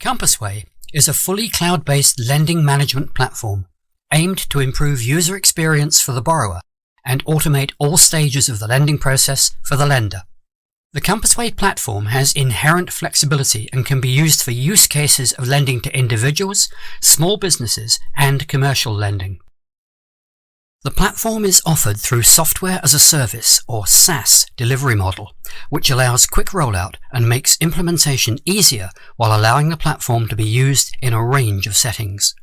Compassway is a fully cloud-based lending management platform aimed to improve user experience for the borrower and automate all stages of the lending process for the lender. The Compassway platform has inherent flexibility and can be used for use cases of lending to individuals, small businesses, and commercial lending. The platform is offered through Software as a Service or SaaS delivery model, which allows quick rollout and makes implementation easier while allowing the platform to be used in a range of settings.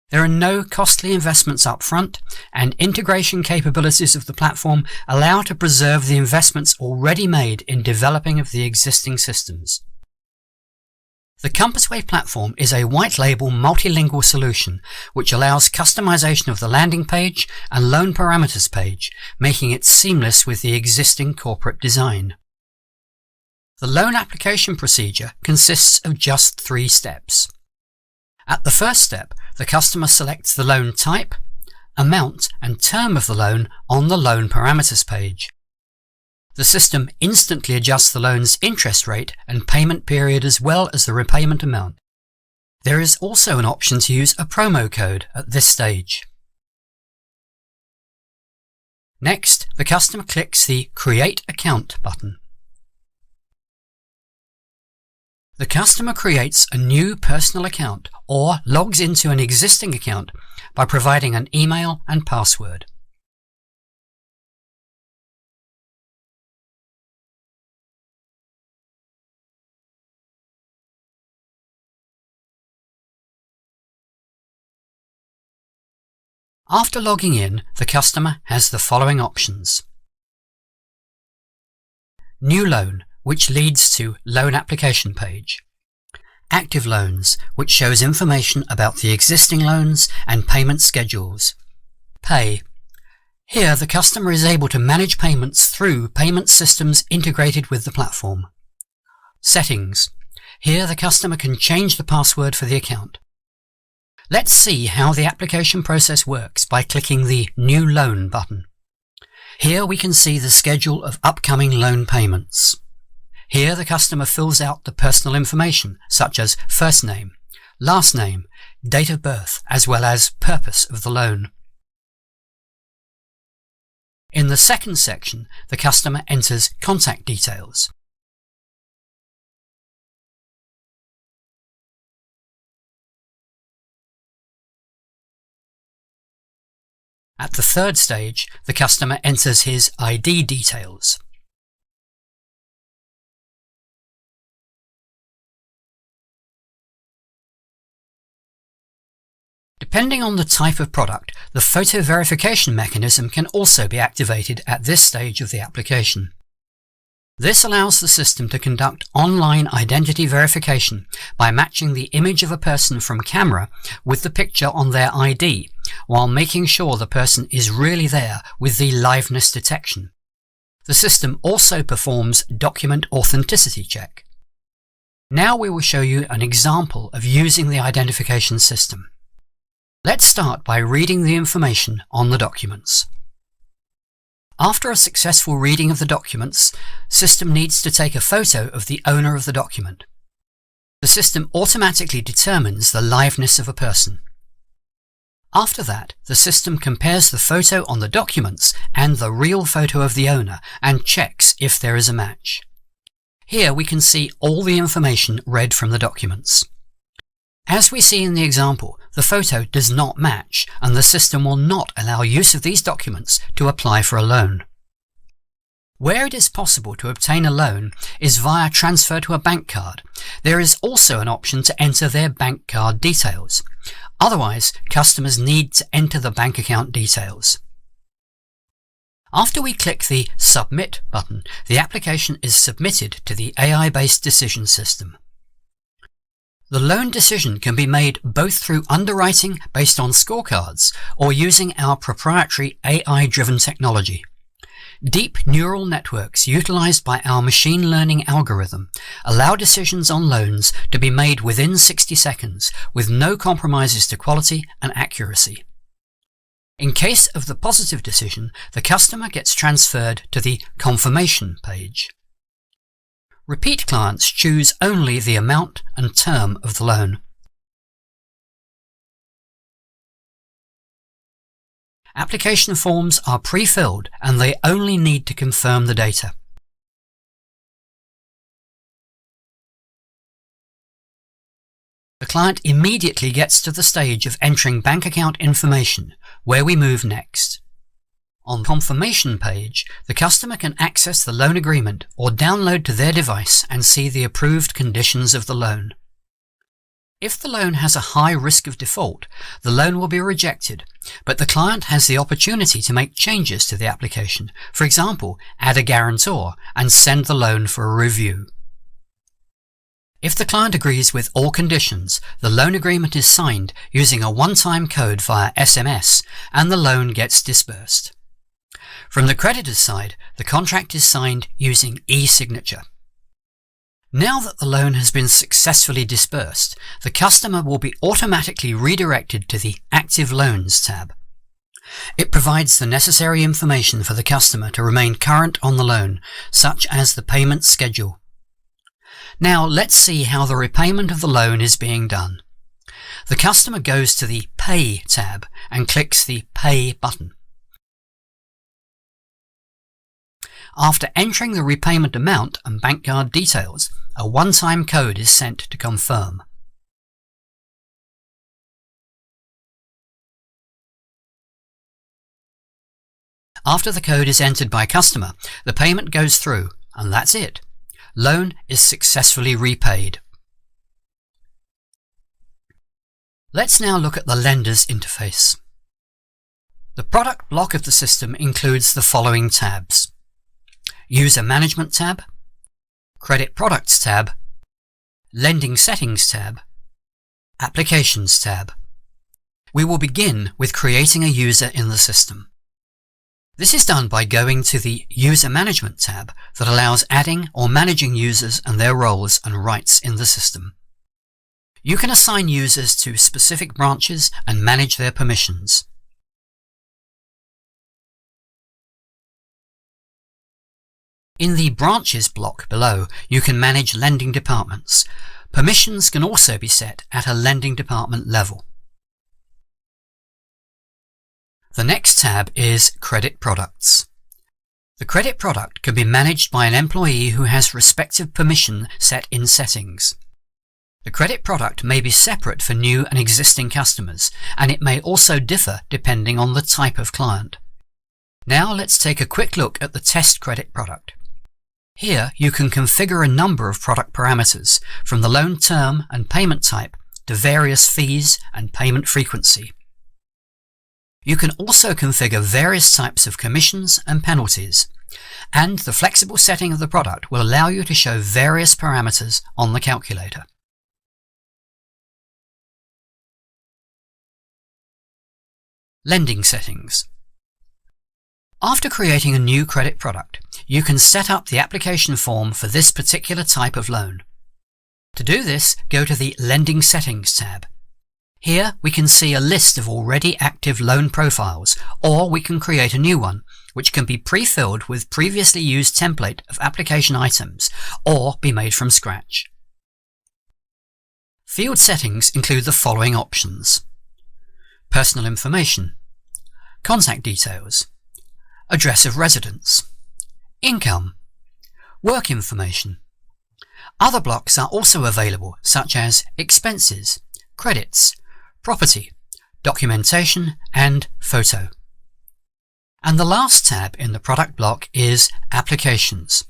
There are no costly investments up front, and integration capabilities of the platform allow to preserve the investments already made in developing of the existing systems. The Compassway platform is a white-label multilingual solution which allows customization of the landing page and loan parameters page, making it seamless with the existing corporate design. The loan application procedure consists of just 3 steps. At the first step, the customer selects the loan type, amount and term of the loan on the loan parameters page. The system instantly adjusts the loan's interest rate and payment period as well as the repayment amount. There is also an option to use a promo code at this stage. Next, the customer clicks the Create Account button. The customer creates a new personal account or logs into an existing account by providing an email and password. After logging in, the customer has the following options. New loan, which leads to loan application page. Active loans, which shows information about the existing loans and payment schedules. Pay. Here the customer is able to manage payments through payment systems integrated with the platform. Settings. Here the customer can change the password for the account. Let's see how the application process works by clicking the New Loan button. Here we can see the schedule of upcoming loan payments. Here the customer fills out the personal information such as first name, last name, date of birth, as well as purpose of the loan. In the second section, the customer enters contact details. At the third stage, the customer enters his ID details. Depending on the type of product, the photo verification mechanism can also be activated at this stage of the application. This allows the system to conduct online identity verification by matching the image of a person from camera with the picture on their ID, while making sure the person is really there with the liveness detection. The system also performs document authenticity check. Now we will show you an example of using the identification system. Let's start by reading the information on the documents. After a successful reading of the documents, system needs to take a photo of the owner of the document. The system automatically determines the liveness of a person. After that, the system compares the photo on the documents and the real photo of the owner and checks if there is a match. Here we can see all the information read from the documents. As we see in the example, the photo does not match and the system will not allow use of these documents to apply for a loan. Where it is possible to obtain a loan is via transfer to a bank card. There is also an option to enter their bank card details. Otherwise, customers need to enter the bank account details. After we click the Submit button, the application is submitted to the AI-based decision system. The loan decision can be made both through underwriting based on scorecards or using our proprietary AI-driven technology. Deep neural networks utilized by our machine learning algorithm allow decisions on loans to be made within 60 seconds with no compromises to quality and accuracy. In case of the positive decision, the customer gets transferred to the Confirmation page. Repeat clients choose only the amount and term of the loan. Application forms are pre-filled and they only need to confirm the data. The client immediately gets to the stage of entering bank account information, where we move next. On the confirmation page, the customer can access the loan agreement or download to their device and see the approved conditions of the loan. If the loan has a high risk of default, the loan will be rejected, but the client has the opportunity to make changes to the application, for example, add a guarantor and send the loan for a review. If the client agrees with all conditions, the loan agreement is signed using a one-time code via SMS and the loan gets disbursed. From the creditor's side, the contract is signed using e-signature. Now that the loan has been successfully disbursed, the customer will be automatically redirected to the Active Loans tab. It provides the necessary information for the customer to remain current on the loan, such as the payment schedule. Now let's see how the repayment of the loan is being done. The customer goes to the Pay tab and clicks the Pay button. After entering the repayment amount and bank card details, a one-time code is sent to confirm. After the code is entered by customer, the payment goes through, and that's it. Loan is successfully repaid. Let's now look at the lender's interface. The product block of the system includes the following tabs: User Management tab, Credit Products tab, Lending Settings tab, Applications tab. We will begin with creating a user in the system. This is done by going to the User Management tab that allows adding or managing users and their roles and rights in the system. You can assign users to specific branches and manage their permissions. In the Branches block below, you can manage lending departments. Permissions can also be set at a lending department level. The next tab is Credit Products. The credit product can be managed by an employee who has respective permission set in Settings. The credit product may be separate for new and existing customers, and it may also differ depending on the type of client. Now let's take a quick look at the Test Credit product. Here you can configure a number of product parameters, from the loan term and payment type to various fees and payment frequency. You can also configure various types of commissions and penalties, and the flexible setting of the product will allow you to show various parameters on the calculator. Lending Settings. After creating a new credit product, you can set up the application form for this particular type of loan. To do this, go to the Lending Settings tab. Here we can see a list of already active loan profiles, or we can create a new one, which can be pre-filled with previously used template of application items, or be made from scratch. Field settings include the following options: personal information, contact details, address of residence, income, work information. Other blocks are also available, such as expenses, credits, property, documentation, and photo. And the last tab in the product block is Applications.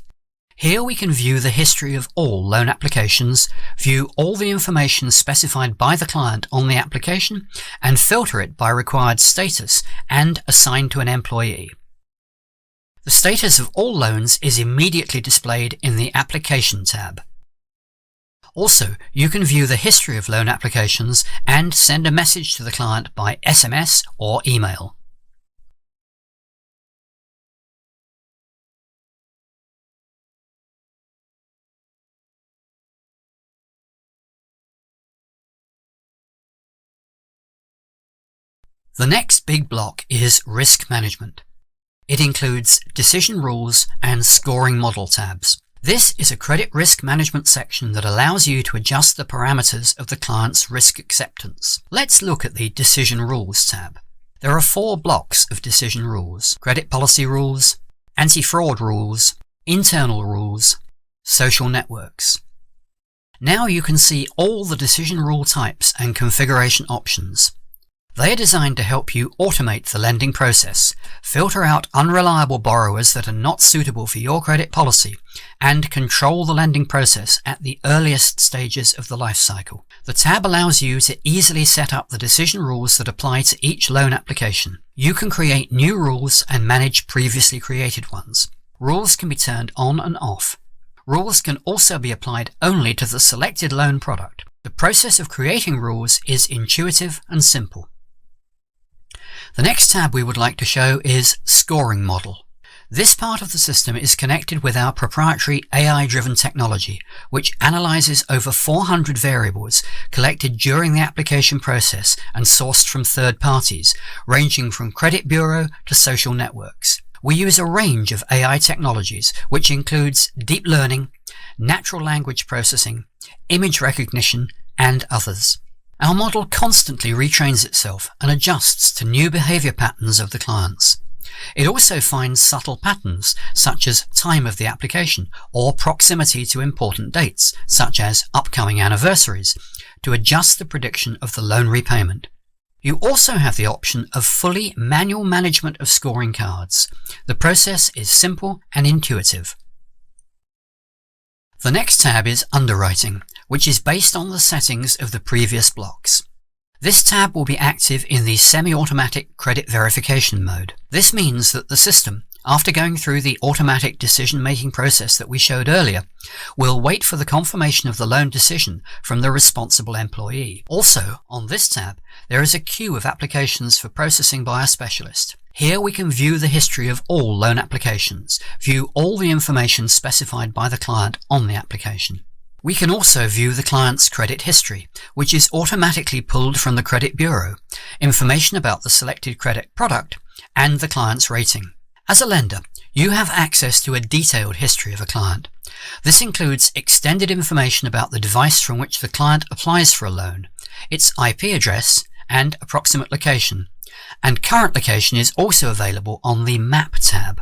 Here we can view the history of all loan applications, view all the information specified by the client on the application, and filter it by required status and assign to an employee. The status of all loans is immediately displayed in the Application tab. Also, you can view the history of loan applications and send a message to the client by SMS or email. The next big block is Risk Management. It includes Decision Rules and Scoring Model tabs. This is a credit risk management section that allows you to adjust the parameters of the client's risk acceptance. Let's look at the Decision Rules tab. There are 4 blocks of decision rules: credit policy rules, anti-fraud rules, internal rules, social networks. Now you can see all the decision rule types and configuration options. They are designed to help you automate the lending process, filter out unreliable borrowers that are not suitable for your credit policy, and control the lending process at the earliest stages of the life cycle. The tab allows you to easily set up the decision rules that apply to each loan application. You can create new rules and manage previously created ones. Rules can be turned on and off. Rules can also be applied only to the selected loan product. The process of creating rules is intuitive and simple. The next tab we would like to show is Scoring Model. This part of the system is connected with our proprietary AI-driven technology, which analyzes over 400 variables collected during the application process and sourced from third parties, ranging from credit bureau to social networks. We use a range of AI technologies, which includes deep learning, natural language processing, image recognition, and others. Our model constantly retrains itself and adjusts to new behavior patterns of the clients. It also finds subtle patterns, such as time of the application or proximity to important dates, such as upcoming anniversaries, to adjust the prediction of the loan repayment. You also have the option of fully manual management of scoring cards. The process is simple and intuitive. The next tab is Underwriting, which is based on the settings of the previous blocks. This tab will be active in the semi-automatic credit verification mode. This means that the system, after going through the automatic decision-making process that we showed earlier, will wait for the confirmation of the loan decision from the responsible employee. Also, on this tab, there is a queue of applications for processing by a specialist. Here we can view the history of all loan applications, view all the information specified by the client on the application. We can also view the client's credit history, which is automatically pulled from the credit bureau, information about the selected credit product, and the client's rating. As a lender, you have access to a detailed history of a client. This includes extended information about the device from which the client applies for a loan, its IP address, and approximate location. And current location is also available on the Map tab.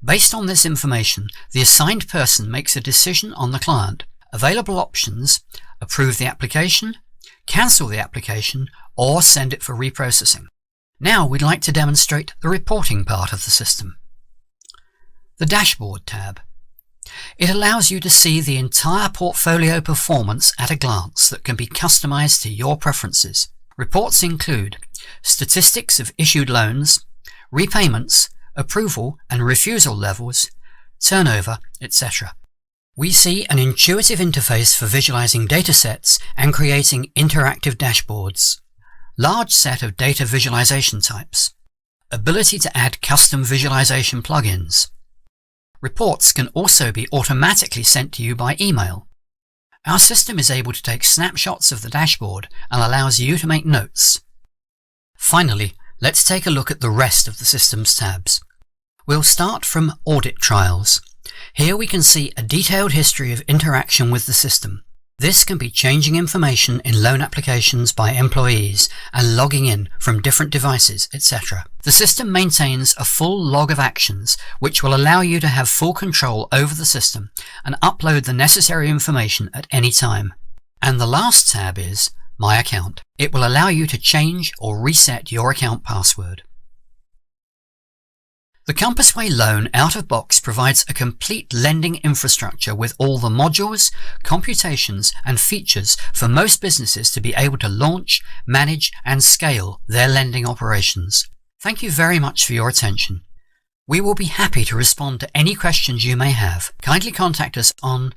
Based on this information, the assigned person makes a decision on the client. Available options: approve the application, cancel the application, or send it for reprocessing. Now we'd like to demonstrate the reporting part of the system. The Dashboard tab. It allows you to see the entire portfolio performance at a glance that can be customized to your preferences. Reports include statistics of issued loans, repayments, approval and refusal levels, turnover, etc. We see an intuitive interface for visualizing datasets and creating interactive dashboards. Large set of data visualization types. Ability to add custom visualization plugins. Reports can also be automatically sent to you by email. Our system is able to take snapshots of the dashboard and allows you to make notes. Finally, let's take a look at the rest of the system's tabs. We'll start from Audit Trials. Here we can see a detailed history of interaction with the system. This can be changing information in loan applications by employees and logging in from different devices, etc. The system maintains a full log of actions, which will allow you to have full control over the system and upload the necessary information at any time. And the last tab is My Account. It will allow you to change or reset your account password. The Compassway Loan out-of-box provides a complete lending infrastructure with all the modules, computations, and features for most businesses to be able to launch, manage, and scale their lending operations. Thank you very much for your attention. We will be happy to respond to any questions you may have. Kindly contact us on